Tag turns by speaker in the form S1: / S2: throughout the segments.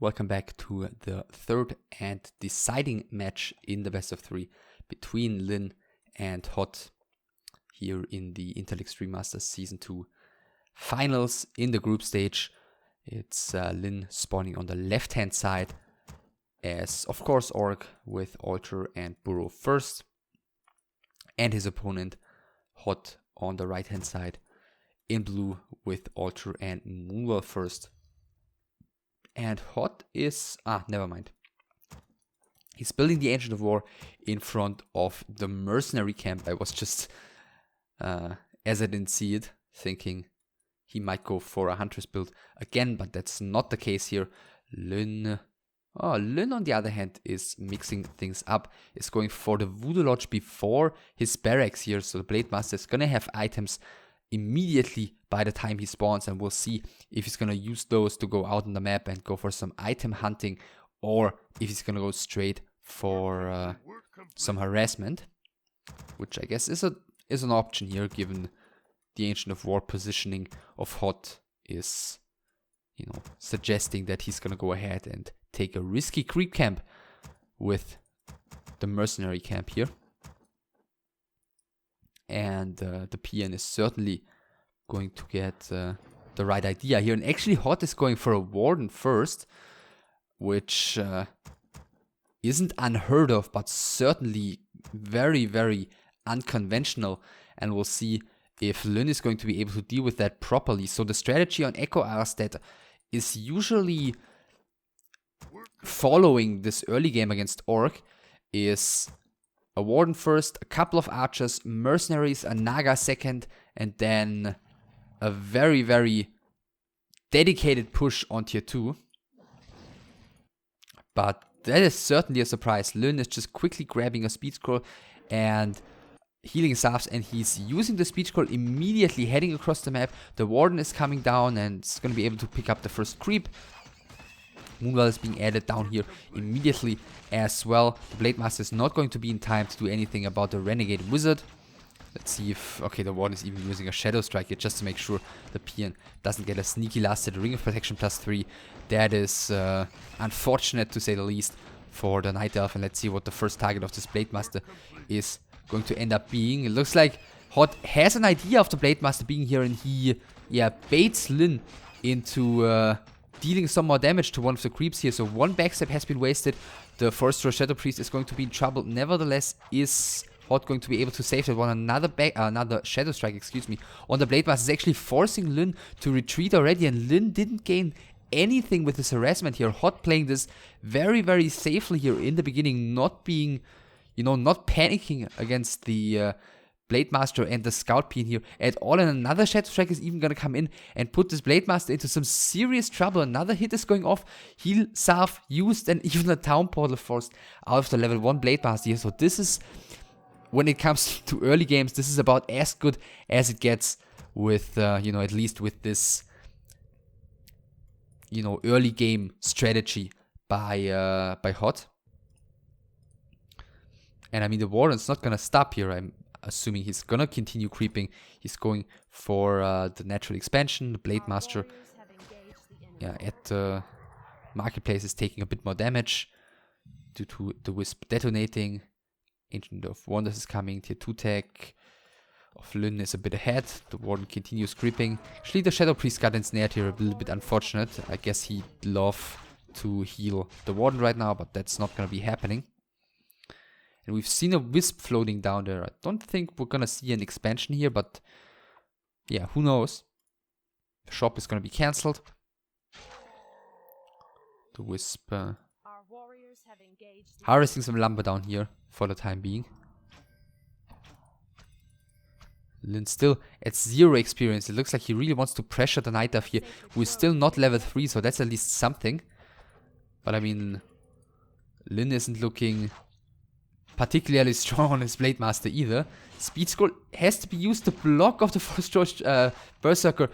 S1: Welcome back to the third and deciding match in the best of three between Lin and HoT here in the Intel Extreme Masters Season 2 finals in the group stage. It's Lin spawning on the left hand side as of course Orc with Alter and Burrow first, and his opponent HoT on the right hand side in blue with Alter and Moonwell first. And HoT is... never mind. He's building the Ancient of War in front of the mercenary camp. I was just, as I didn't see it, thinking he might go for a Huntress build again, but that's not the case here. Lin on the other hand is mixing things up, is going for the Voodoo Lodge before his barracks here, so the Blade Master is gonna have items immediately by the time he spawns, and we'll see if he's gonna use those to go out on the map and go for some item hunting, or if he's gonna go straight for some harassment, which I guess is an option here, given the Ancient of War positioning of HoT is, you know, suggesting that he's gonna go ahead and take a risky creep camp with the mercenary camp here. And the PN is certainly going to get the right idea here. And actually HoT is going for a Warden first, which isn't unheard of, but certainly very, very unconventional. And we'll see if Lin is going to be able to deal with that properly. So the strategy on Echo Arstead is usually following this early game against Orc is a Warden first, a couple of Archers, Mercenaries, a Naga second, and then a very, very dedicated push on tier 2. But that is certainly a surprise. Lin is just quickly grabbing a speed scroll and healing salves, and he's using the speed scroll immediately, heading across the map. The Warden is coming down and is going to be able to pick up the first creep. Moonwell is being added down here immediately as well. The Blade Master is not going to be in time to do anything about the Renegade Wizard. Let's see if... okay, the Warden is even using a Shadow Strike here just to make sure the PN doesn't get a sneaky last hit. Ring of Protection +3. That is unfortunate to say the least for the Night Elf. And let's see what the first target of this Blade Master is going to end up being. It looks like HoT has an idea of the Blade Master being here, and he baits Lin into dealing some more damage to one of the creeps here. So one backstep has been wasted. The Forester Shadow Priest is going to be in trouble. Nevertheless, is HoT going to be able to save that one? Another Shadow Strike, excuse me, on the Blade Master is actually forcing Lin to retreat already, and Lin didn't gain anything with this harassment here. HoT playing this very, very safely here in the beginning, not being, you know, not panicking against the Blade Master and the Scout Pin here at all. And another Shadow Strike is even gonna come in and put this Blade Master into some serious trouble. Another hit is going off, heal salve used, and even a Town Portal forced out of the level 1 Blade Master here. So this is, when it comes to early games, this is about as good as it gets with, you know, at least with this, you know, early game strategy by HoT. And I mean, the Warden's not gonna stop here. I'm assuming he's gonna continue creeping. He's going for the natural expansion. The Blade Master, at the marketplace is taking a bit more damage due to the Wisp detonating. Ancient of Wonders is coming. Tier 2 tech of Lin is a bit ahead. The Warden continues creeping. Actually, the Shadow Priest got ensnared here, a little bit unfortunate. I guess he'd love to heal the Warden right now, but that's not gonna be happening. And we've seen a Wisp floating down there. I don't think we're gonna see an expansion here, but yeah, who knows? The shop is gonna be cancelled. The Wisp harvesting some lumber down here for the time being. Lin still at 0 experience. It looks like he really wants to pressure the Night Elf here, who is still not level 3, so that's at least something. But I mean, Lin isn't looking particularly strong on his Blade Master either. Speed Scroll has to be used to block off the Forester Berserker.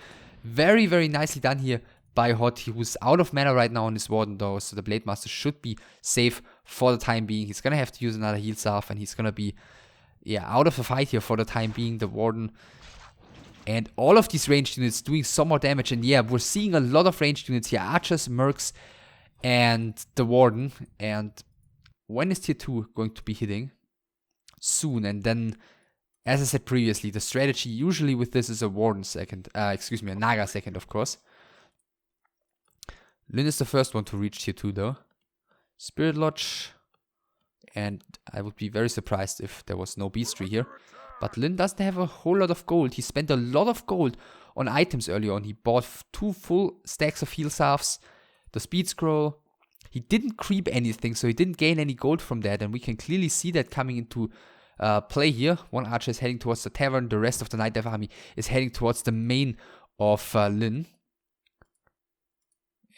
S1: Very, very nicely done here by HoT, who's out of mana right now on his Warden though, so the Blade Master should be safe for the time being. He's gonna have to use another heal salve, and he's gonna be out of the fight here for the time being. The Warden and all of these ranged units doing some more damage, and we're seeing a lot of ranged units here. Archers, Mercs, and the Warden. And when is tier 2 going to be hitting? Soon. And then, as I said previously, the strategy usually with this is a Warden second. A Naga second, of course. Lyn is the first one to reach tier 2 though. Spirit Lodge. And I would be very surprised if there was no Beast Tree here. But Lyn doesn't have a whole lot of gold. He spent a lot of gold on items early on. He bought 2 full stacks of heal salves, the speed scroll. He didn't creep anything, so he didn't gain any gold from that. And we can clearly see that coming into play here. One archer is heading towards the tavern. The rest of the Night Dive army is heading towards the main of Lyn.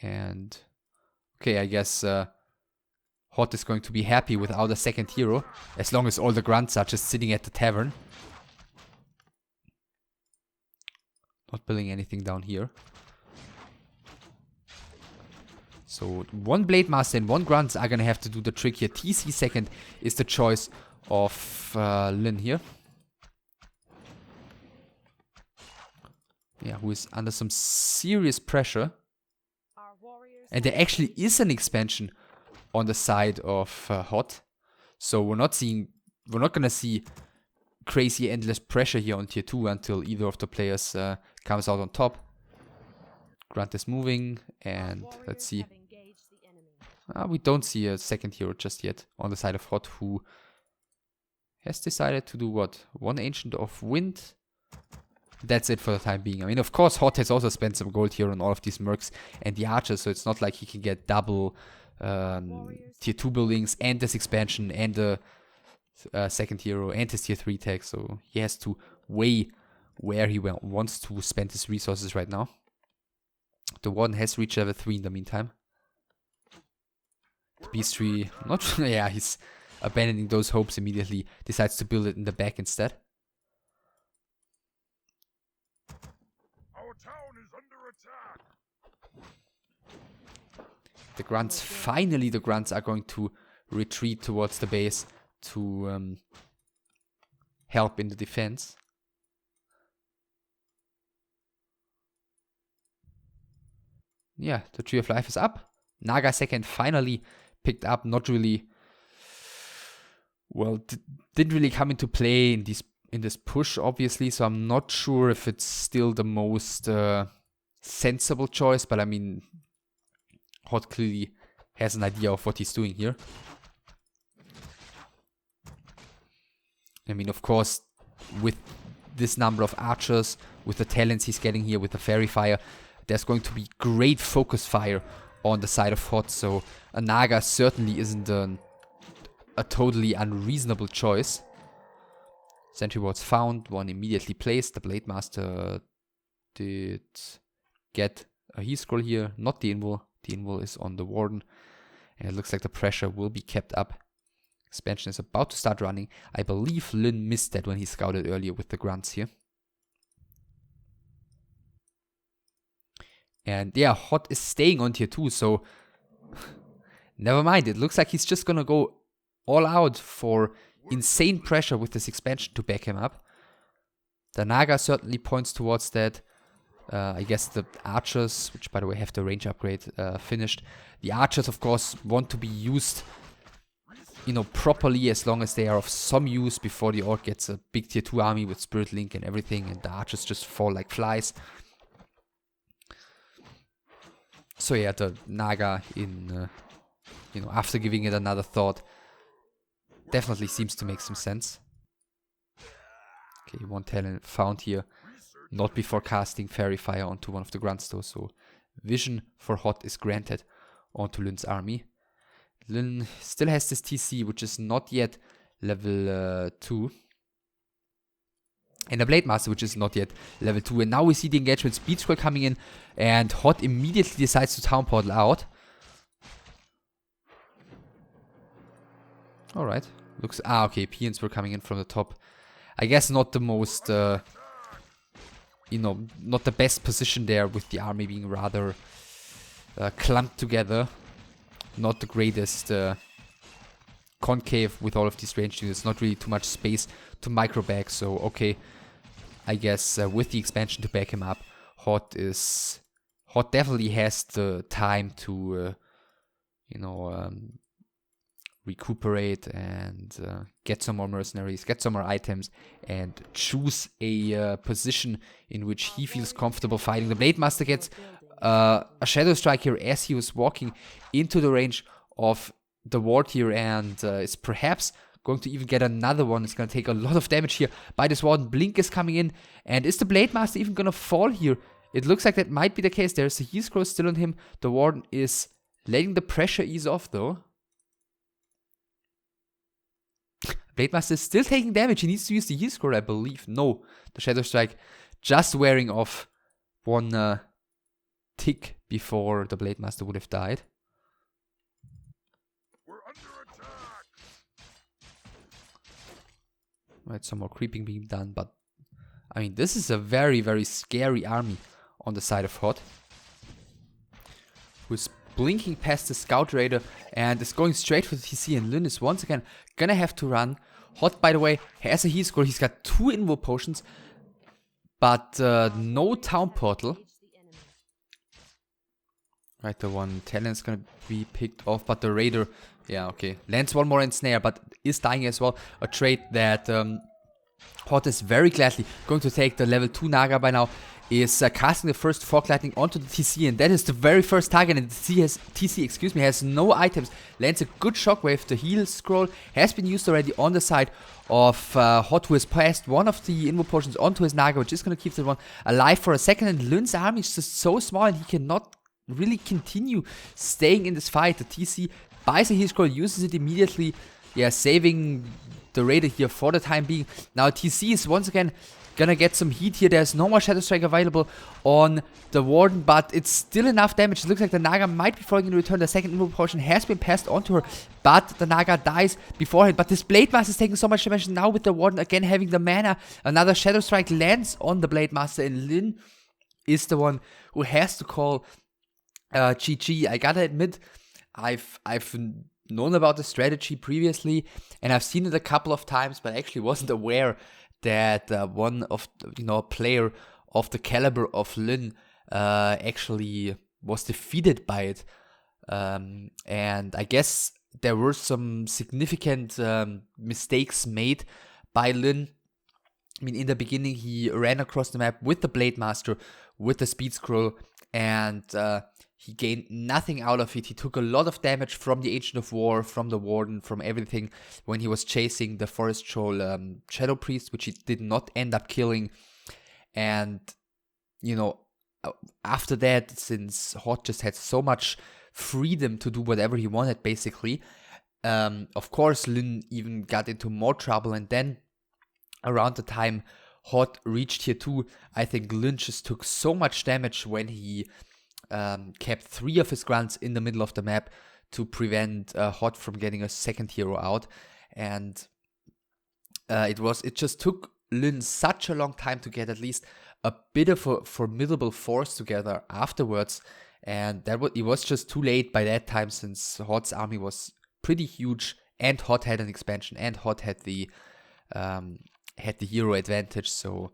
S1: And okay, I guess HoT is going to be happy without a second hero, as long as all the grunts are just sitting at the tavern. Not building anything down here. So one Blade Master and one Grunt are gonna have to do the trick here. TC second is the choice of Lyn here. Yeah, who is under some serious pressure. And there actually is an expansion on the side of HoT. So we're not gonna see crazy endless pressure here on tier 2 until either of the players comes out on top. Grunt is moving, and let's see. We don't see a second hero just yet on the side of HoT, who has decided to do what? One Ancient of Wind. That's it for the time being. I mean, of course, HoT has also spent some gold here on all of these mercs and the archers, so it's not like he can get double tier 2 buildings and this expansion and the second hero and his tier 3 tag, so he has to weigh where he wants to spend his resources right now. The Warden has reached level 3 in the meantime. The Beast Tree, not sure, yeah, he's abandoning those hopes immediately, decides to build it in the back instead.
S2: Our town is under attack.
S1: The grunts, finally the grunts are going to retreat towards the base to help in the defense. Yeah, the Tree of Life is up. Naga second finally picked up, not really, well, didn't really come into play in this push, obviously, so I'm not sure if it's still the most sensible choice, but I mean, HoT clearly has an idea of what he's doing here. I mean, of course, with this number of archers, with the talents he's getting here, with the Fairy Fire, there's going to be great focus fire on the side of HoT, so a Naga certainly isn't a totally unreasonable choice. Sentry wards found, one immediately placed. The Blade Master did get a heal scroll here, not the invul. The invul is on the Warden, and it looks like the pressure will be kept up. Expansion is about to start running. I believe Lyn missed that when he scouted earlier with the grunts here. And yeah, HoT is staying on tier 2, so never mind. It looks like he's just gonna go all out for insane pressure with this expansion to back him up. The Naga certainly points towards that. I guess the archers, which by the way have the range upgrade finished. The archers, of course, want to be used, you know, properly, as long as they are of some use before the orc gets a big tier 2 army with Spirit Link and everything, and the archers just fall like flies. So yeah, the Naga in, you know, after giving it another thought, definitely seems to make some sense. Okay, one talent found here. Not before casting Fairy Fire onto one of the grunts though, so vision for HoT is granted onto Lyn's army. Lyn still has this TC, which is not yet level 2. And a Blade Master, which is not yet level 2. And now we see the engagement speed scroll coming in, and HoT immediately decides to town portal out. Alright. Looks, okay, peons were coming in from the top. I guess not the most, you know, not the best position there, with the army being rather clumped together. Not the greatest concave with all of these ranged units. Not really too much space to micro back, so okay. I guess with the expansion to back him up, HoT definitely has the time to you know, recuperate and get some more mercenaries, get some more items, and choose a position in which he feels comfortable fighting. The Blade Master gets a Shadow Strike here as he was walking into the range of the ward here, and is perhaps going to even get another one. It's going to take a lot of damage here by this Warden. Blink is coming in, and is the Blade Master even going to fall here? It looks like that might be the case. There's a heal scroll still on him. The Warden is letting the pressure ease off though. Blade Master is still taking damage. He needs to use the heal scroll, I believe. No, the Shadow Strike just wearing off one tick before the Blade Master would have died.
S2: We're under attack.
S1: Right, some more creeping being done, but I mean, this is a very, very scary army on the side of HoT, who's blinking past the Scout Raider and is going straight for the TC, and Lyn is once again gonna have to run. HoT, by the way, has a heal scroll. He's got 2 Invo potions, but no town portal. Right, the one talent is gonna be picked off, but the Raider, yeah, okay, lands one more ensnare, but is dying as well. A trait that HoT is very gladly going to take. The level 2 Naga by now is casting the first Fog Lightning onto the TC, and that is the very first target, and the TC has no items. Lands a good shockwave. The heal scroll has been used already on the side of HoT, who has passed one of the Invo potions onto his Naga, which is going to keep the one alive for a second, and Lyn's army is just so small, and he cannot really continue staying in this fight. The TC buys a heal scroll, uses it immediately, yeah, saving the Raider here for the time being. Now TC is once again gonna get some heat here. There's no more Shadow Strike available on the Warden, but it's still enough damage. It looks like the Naga might be falling in return. The second Invo potion has been passed onto her, but the Naga dies beforehand. But this Blade Master is taking so much damage now with the Warden again having the mana. Another Shadow Strike lands on the Blade Master, and Lyn is the one who has to call GG. I gotta admit, I've known about the strategy previously, and I've seen it a couple of times, but I actually wasn't aware that one of, a player of the caliber of Lyn actually was defeated by it. And I guess there were some significant mistakes made by Lyn. I mean, in the beginning, he ran across the map with the Blade Master, with the Speed Scroll, and he gained nothing out of it. He took a lot of damage from the Agent of War, from the Warden, from everything when he was chasing the Forest Troll Shadow Priest, which he did not end up killing. And, after that, since HoT just had so much freedom to do whatever he wanted, basically, of course, Lyn even got into more trouble. And then, around the time HoT reached here too, I think Lyn just took so much damage when he kept 3 of his grunts in the middle of the map to prevent HoT from getting a second hero out. And it just took Lyn such a long time to get at least a bit of a formidable force together afterwards, and it was just too late by that time, since HoT's army was pretty huge, and HoT had an expansion, and HoT had the hero advantage. So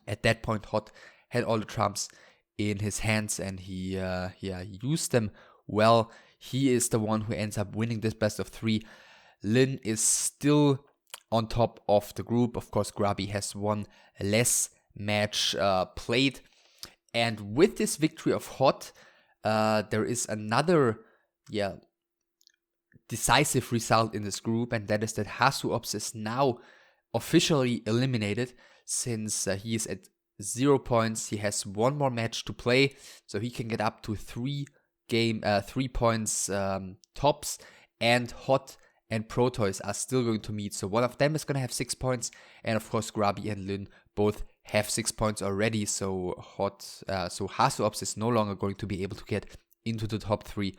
S1: at that point, HoT had all the trumps in his hands, and he used them well. He is the one who ends up winning this best of 3. Lyn is still on top of the group. Of course, Grubby has one less match played, and with this victory of HoT, there is another decisive result in this group, and that is that HaSuOps is now officially eliminated, since he is at 0 points. He has one more match to play, so he can get up to 3 points tops, and HoT and Proteus are still going to meet. So one of them is going to have 6 points, and of course Grubby and Lyn both have 6 points already. So HaSuOps is no longer going to be able to get into the top 3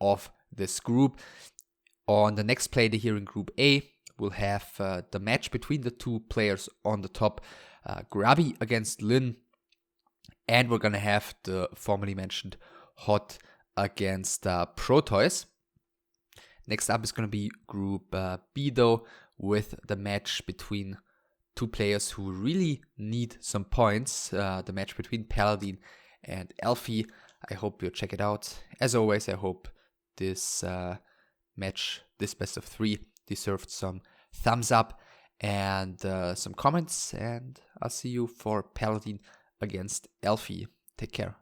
S1: of this group. On the next play here in Group A, we'll have the match between the 2 players on the top, Grubby against Lyn, and we're gonna have the formerly mentioned HoT against Proteus. Next up is gonna be Group B though, with the match between 2 players who really need some points. The match between Paladin and Elfie. I hope you'll check it out. As always, I hope this match, this best of 3, deserved some thumbs up and some comments, and I'll see you for Paladin against Elfie. Take care.